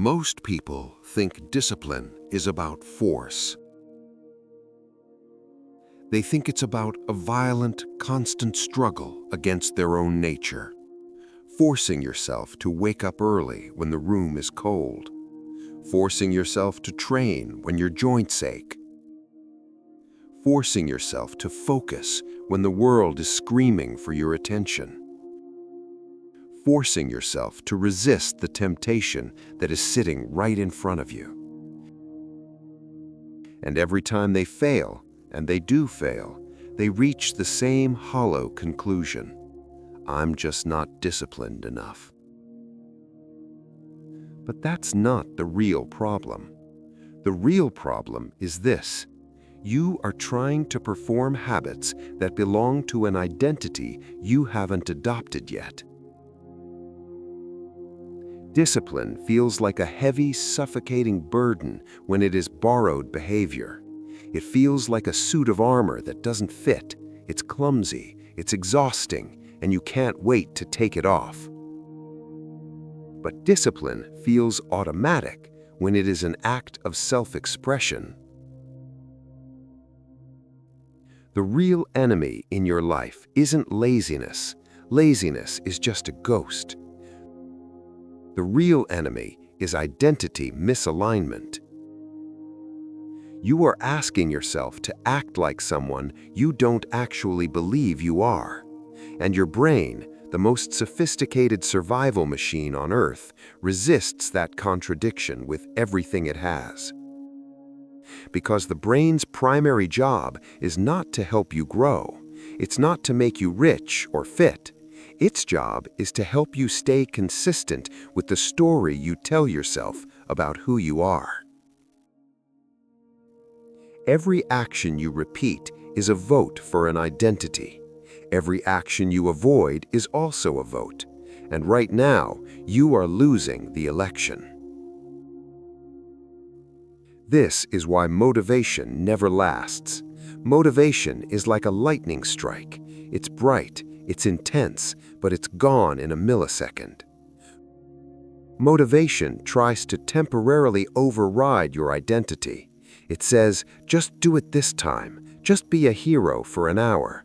Most people think discipline is about force. They think it's about a violent, constant struggle against their own nature, forcing yourself to wake up early when the room is cold, forcing yourself to train when your joints ache, forcing yourself to focus when the world is screaming for your attention, forcing yourself to resist the temptation that is sitting right in front of you. And every time they fail, and they do fail, they reach the same hollow conclusion: I'm just not disciplined enough. But that's not the real problem. The real problem is this: you are trying to perform habits that belong to an identity you haven't adopted yet. Discipline feels like a heavy, suffocating burden when it is borrowed behavior. It feels like a suit of armor that doesn't fit. It's clumsy, it's exhausting, and you can't wait to take it off. But discipline feels automatic when it is an act of self-expression. The real enemy in your life isn't laziness. Laziness is just a ghost. The real enemy is identity misalignment. You are asking yourself to act like someone you don't actually believe you are. And your brain, the most sophisticated survival machine on Earth, resists that contradiction with everything it has. Because the brain's primary job is not to help you grow. It's not to make you rich or fit. Its job is to help you stay consistent with the story you tell yourself about who you are. Every action you repeat is a vote for an identity. Every action you avoid is also a vote. And right now, you are losing the election. This is why motivation never lasts. Motivation is like a lightning strike. It's bright, it's intense, but it's gone in a millisecond. Motivation tries to temporarily override your identity. It says, just do it this time. Just be a hero for an hour.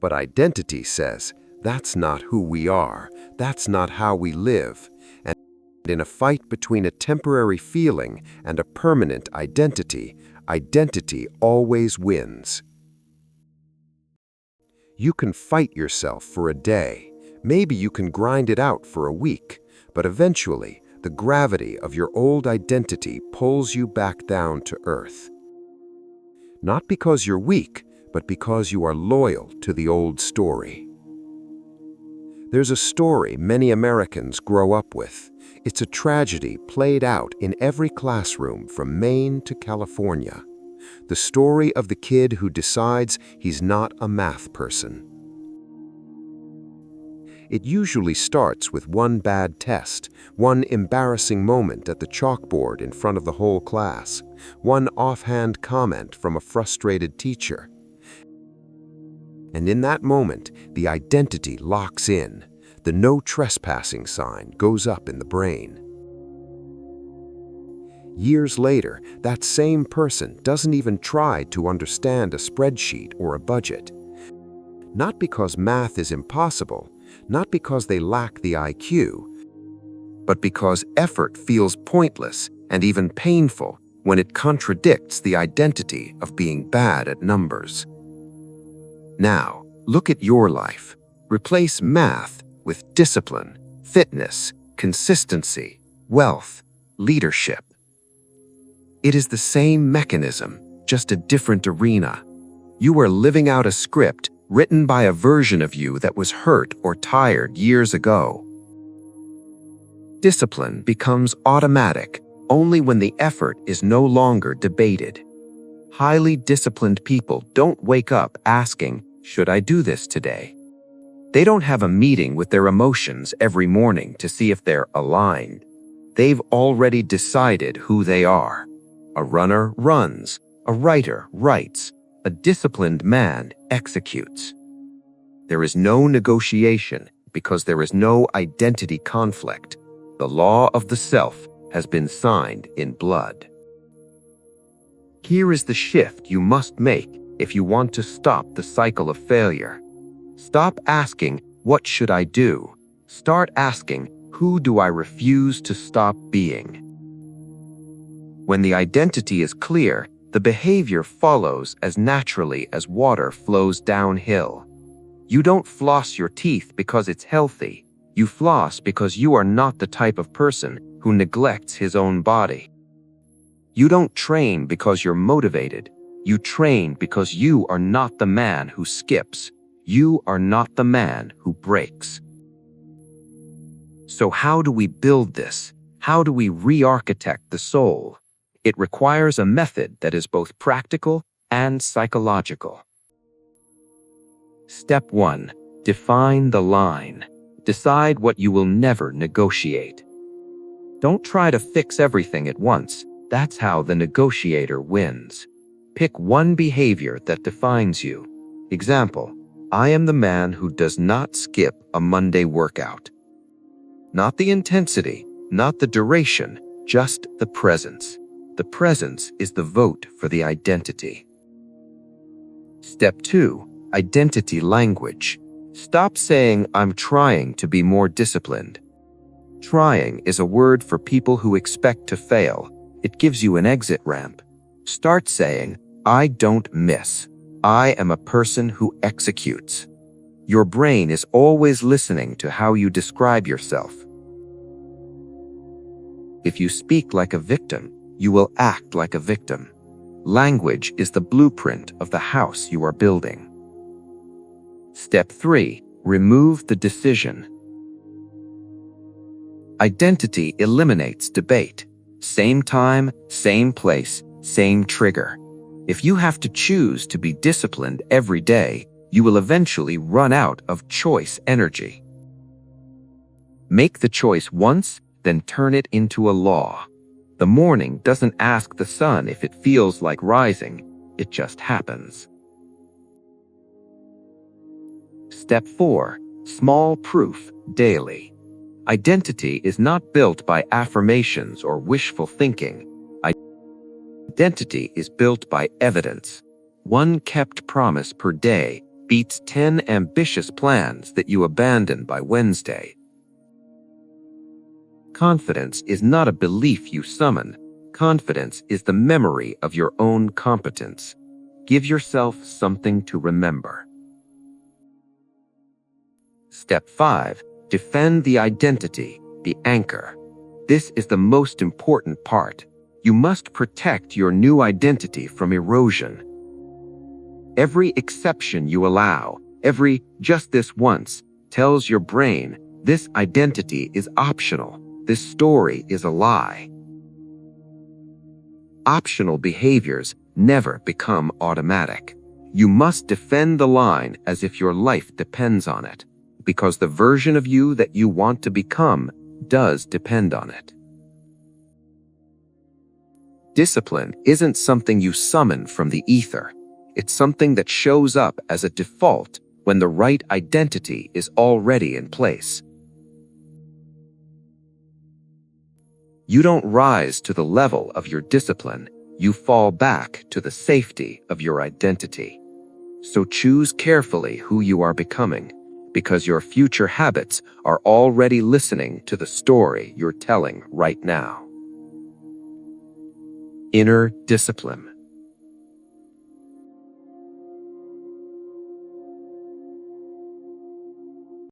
But identity says, that's not who we are. That's not how we live. And in a fight between a temporary feeling and a permanent identity, identity always wins. You can fight yourself for a day. Maybe you can grind it out for a week, but eventually, the gravity of your old identity pulls you back down to earth. Not because you're weak, but because you are loyal to the old story. There's a story many Americans grow up with. It's a tragedy played out in every classroom from Maine to California. The story of the kid who decides he's not a math person. It usually starts with one bad test, one embarrassing moment at the chalkboard in front of the whole class, one offhand comment from a frustrated teacher. And in that moment, the identity locks in. The no trespassing sign goes up in the brain. Years later, that same person doesn't even try to understand a spreadsheet or a budget. Not because math is impossible, not because they lack the IQ, but because effort feels pointless and even painful when it contradicts the identity of being bad at numbers. Now, look at your life. Replace math with discipline, fitness, consistency, wealth, leadership. It is the same mechanism, just a different arena. You are living out a script written by a version of you that was hurt or tired years ago. Discipline becomes automatic only when the effort is no longer debated. Highly disciplined people don't wake up asking, "Should I do this today?" They don't have a meeting with their emotions every morning to see if they're aligned. They've already decided who they are. A runner runs, a writer writes, a disciplined man executes. There is no negotiation because there is no identity conflict. The The law of the self has been signed in blood. Here is the shift you must make if you want to stop the cycle of failure. Stop asking, "What should I do?" Start asking, "Who do I refuse to stop being?" When the identity is clear, the behavior follows as naturally as water flows downhill. You don't floss your teeth because it's healthy. You floss because you are not the type of person who neglects his own body. You don't train because you're motivated. You train because you are not the man who skips. You are not the man who breaks. So how do we build this? How do we re-architect the soul? It requires a method that is both practical and psychological. Step 1. Define the line. Decide what you will never negotiate. Don't try to fix everything at once. That's how the negotiator wins. Pick one behavior that defines you. Example, I am the man who does not skip a Monday workout. Not the intensity, not the duration, just the presence. The presence is the vote for the identity. Step 2. Identity language. Stop saying, "I'm trying to be more disciplined." Trying is a word for people who expect to fail. It gives you an exit ramp. Start saying, "I don't miss. I am a person who executes." Your brain is always listening to how you describe yourself. If you speak like a victim, you will act like a victim. Language is the blueprint of the house you are building. Step 3. Remove the decision. Identity eliminates debate. Same time, same place, same trigger. If you have to choose to be disciplined every day, you will eventually run out of choice energy. Make the choice once, then turn it into a law. The morning doesn't ask the sun if it feels like rising, it just happens. Step 4. Small proof daily. Identity is not built by affirmations or wishful thinking. Identity is built by evidence. One kept promise per day beats 10 ambitious plans that you abandon by Wednesday. Confidence is not a belief you summon. Confidence is the memory of your own competence. Give yourself something to remember. Step 5. Defend the identity, the anchor. This is the most important part. You must protect your new identity from erosion. Every exception you allow, every "just this once," tells your brain, this identity is optional, this story is a lie. Optional behaviors never become automatic. You must defend the line as if your life depends on it, because the version of you that you want to become does depend on it. Discipline isn't something you summon from the ether. It's something that shows up as a default when the right identity is already in place. You don't rise to the level of your discipline, you fall back to the safety of your identity. So choose carefully who you are becoming, because your future habits are already listening to the story you're telling right now. Inner discipline.